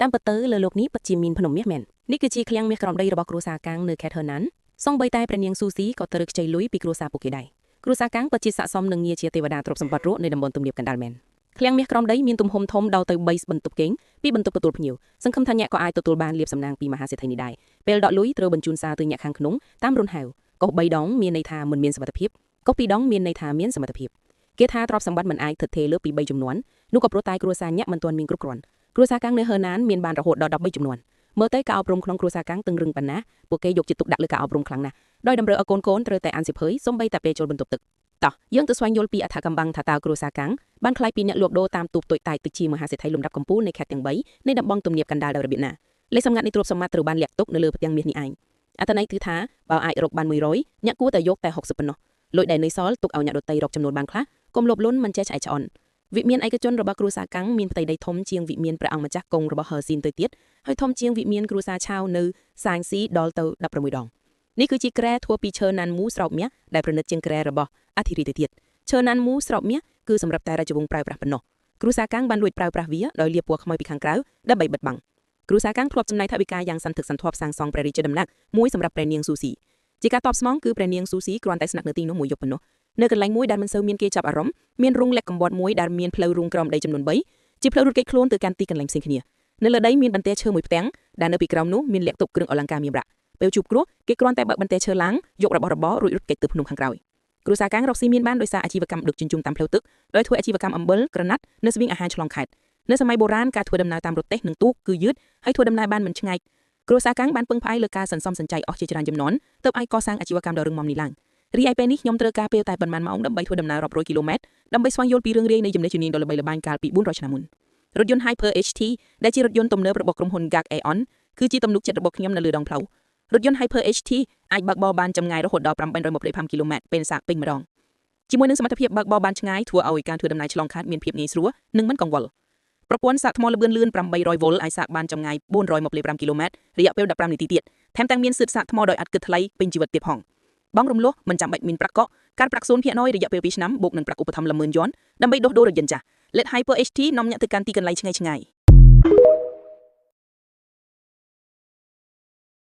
តាមពិតទៅលើលោកនេះពិតជាមានភ្នំមាសមែននេះគឺជាឃ្លាំងមាសក្រំដីរបស់គ្រួសារកាំងនៅខេត្តហឺណានសងបីតែព្រះនាងស៊ូស៊ីក៏ត្រូវខ្ចីលុយពីគ្រួសារពួកគេដែរគ្រួសារកាំងពិតជាស័ក្តិសមនឹងងារជាទេវតាទ្រព្យសម្បត្តិរស់នៅតំបន់ទំនាបកណ្ដាលមែនឃ្លាំងមាសក្រំដីមានទំហំធំដល់ទៅ3បន្ទប់គេង2បន្ទប់ទទួលភ្ញៀវសង្ឃឹមថាអ្នកក៏អាចទទួលបានលាភសំណាងពីមហាសេដ្ឋីនេះដែរពេលដកលុយត្រូវបញ្ជូនសារទៅអ្នកខាងក្នុងតាមរន្ធហៅកុស3ដងមានន័យថាមិនមានសមត្ថភាពកុស2ដងមានន័យថាមានសមត្ថភាពគេថាទ្រព្យសម្បត្តិមិនអាចថិតថេរលើពី3ចំនួននោះក៏ព្រោះតែគ្រួសារញាក់មិនទាន់មានគ្រប់គ្រាន់គ្រួសារកាំងនៅហឺណានមានបានរហូតដល់13ចំនួនមើលទៅការអប់រំក្នុងគ្រួសារកាំងតឹងរឹងប៉ុណ្ណាពួកគេយកចិត្តទុកដាក់លើការអប់រំខ្លាំងណាស់ដោយតម្រូវឲ្យកូនត្រូវតែអានសិភើសូម្បីតែពេលចូលបន្ទប់ទឹកតោះយើងទៅស្វែងយល់ពីអត្ថកម្បាំងថាតើគ្រួសារកាំងបានខ្លាយពីអ្នកលក់ដូរតាមទូកទុយតែទៅជាមហាសេដ្ឋីលំដាប់កំពូលនៃខេត្តទាំង3នៃតំបន់ទំនាបកណ្ដាលដោយរបៀបណាលេខសម្ងាត់នៃទ្រព្យសម្បត្តិត្រូវបានលាក់ទុកនៅលើផ្ទាំងមាសនេះឯងអត្ថន័យគឺថាបើអាចរកបាន100អ្នកគួរតែយកតែ60ប៉ុណ្ណោះលុយដែលនៅសល់ទុកឲ្យអ្នកដទៃរកចំនួនបានខ្លះកុំលោភលន់មិនចេះឆ្អែតឆ្អន់វិមានឯកជនរបស់គ្រួសារកាំងមានផ្ទៃដីធំជាងវិមានព្រះអង្គម្ចាស់គង់របស់ហឺស៊ីនទៅទៀតហើយធំជាងវិមានគ្រួសារឆាវនៅសាងស៊ីដល់ទៅ16ដងនេះគឺជាគ្រែធ្វើពីឈើណាន់មូស្រោបមាសដែលប្រណិតជាងគ្រែរបស់អធិរាជទៅទៀតឈើណាន់មូស្រោបមាសគឺសម្រាប់តែរាជវង្សប្រើប្រាស់ប៉ុណ្ណោះគ្រួសារកាំងបានលួចប្រើប្រាស់វាដោយលាបពណ៌ខ្មៅពីខាងក្រៅដើម្បីបិទបាំងគ្រួសារកាំងធ្លាប់ចំណាយថវិកាយ៉ាងសន្ធឹកសន្ធាប់សាងសង់ព្រះរាជដំណាក់មួយសម្រាប់ព្រះនាងស៊ូស៊ីជាការតបស្នងគឺព្រះនាងស៊ូស៊ីគ្រាន់តែស្នាក់នៅទីនោះមួយយប់ប៉ុណ្ណោះនៅកន្លែងមួយដែលមិនសូវមានគេចាប់អារម្មណ៍មានរោងលក្ខកំបត់មួយដែលមានផ្លូវរូងក្រោមដីចំនួន3ជាផ្លូវរត់គេចខ្លួនទៅកាន់ទីកន្លែងផ្សេងគ្នានៅលើដីមានបន្ទះឈើមួយផ្ទាំងដែលនៅពីក្រោមនោះមានលាក់ទុកគ្រឿងអលង្ការមានប្រាក់ពេលជួបគ្រោះគេគ្រាន់តែបើកបន្ទះឈើឡើងយករបស់របររួចរត់គេចទៅភ្នំខាងក្រោយគ្រួសារកាំងរកស៊ីមានបានដោយសារអាជីវកម្មដឹកជញ្ជូនតាមផ្លូវទឹកដោយធ្វើអាជីវកម្មអំបិលក្រណាត់នៅស្វៀងអាហារឆ្លងខេត្តនៅសម័យបុរាណការធ្វើដំណើរតាមរទេះនិងទូកគឺយឺតហើយធ្វើដំណើរបានមិនឆ្ងាយគ្រួសារកាំងបានពឹងផ្អែកលើការសន្សំសំចៃអស់ជាច្រើនចំនួនទើបអាចកសាងអាជីវកម្មដ៏រឹងមាំនេះឡើងរីឯពេលនេះខ្ញុំត្រូវការពេលតែប៉ុន្មានម៉ោងដើម្បីធ្វើដំណើររាប់រយគីឡូម៉ែត្រដើម្បីស្វែងយល់ពីរឿងរ៉ាវនៃចំណេះជំនាញដ៏ល្បីល្បាញកាលពី400ឆ្នាំមុនរថយន្ត Hyper HT ដែលជារថយន្តទំនើបរបស់ក្រុមហ៊ុន GAC Aeon គឺជាទំនុកចិត្តរបស់ខ្ញុំនៅលើដងផ្លូវរថយន្ត Hyper HT អាចបើកបរបានចម្ងាយរហូតដល់825គីឡូម៉ែត្រពេលសាកពេញម្ដងជាមួយនឹងសមត្ថភាពបើកបរបានឆ្ងាយធ្វើឲ្យការធ្វើដំណើរឆ្លងខេត្តមានភាពងាយស្រួលនិងមិនកង្វល់ប្រព័ន្ធសាកថ្មល្បឿនលឿន800វ៉ុលអាចសាកបានចម្ងាយ425គីឡូម៉ែត្ររយៈពេល15នាទីទៀតថែមទាំងមានសិទ្ធិសាកថ្មដោយឥតគិតថ្លៃពេញជីវិតទៀតផងបងរំលោះមិនចាំបាច់មានប្រាក់កក់ការប្រាក់0%រយៈពេល2ឆ្នាំបូកនឹងប្រាក់ឧបត្ថម្ភ10000យួនដើម្បីដោះដូររថយន្តចាស់ Let Hyper HT នាំអ្នកទៅកាន់ទីកន្លែងឆ្ងាយៗ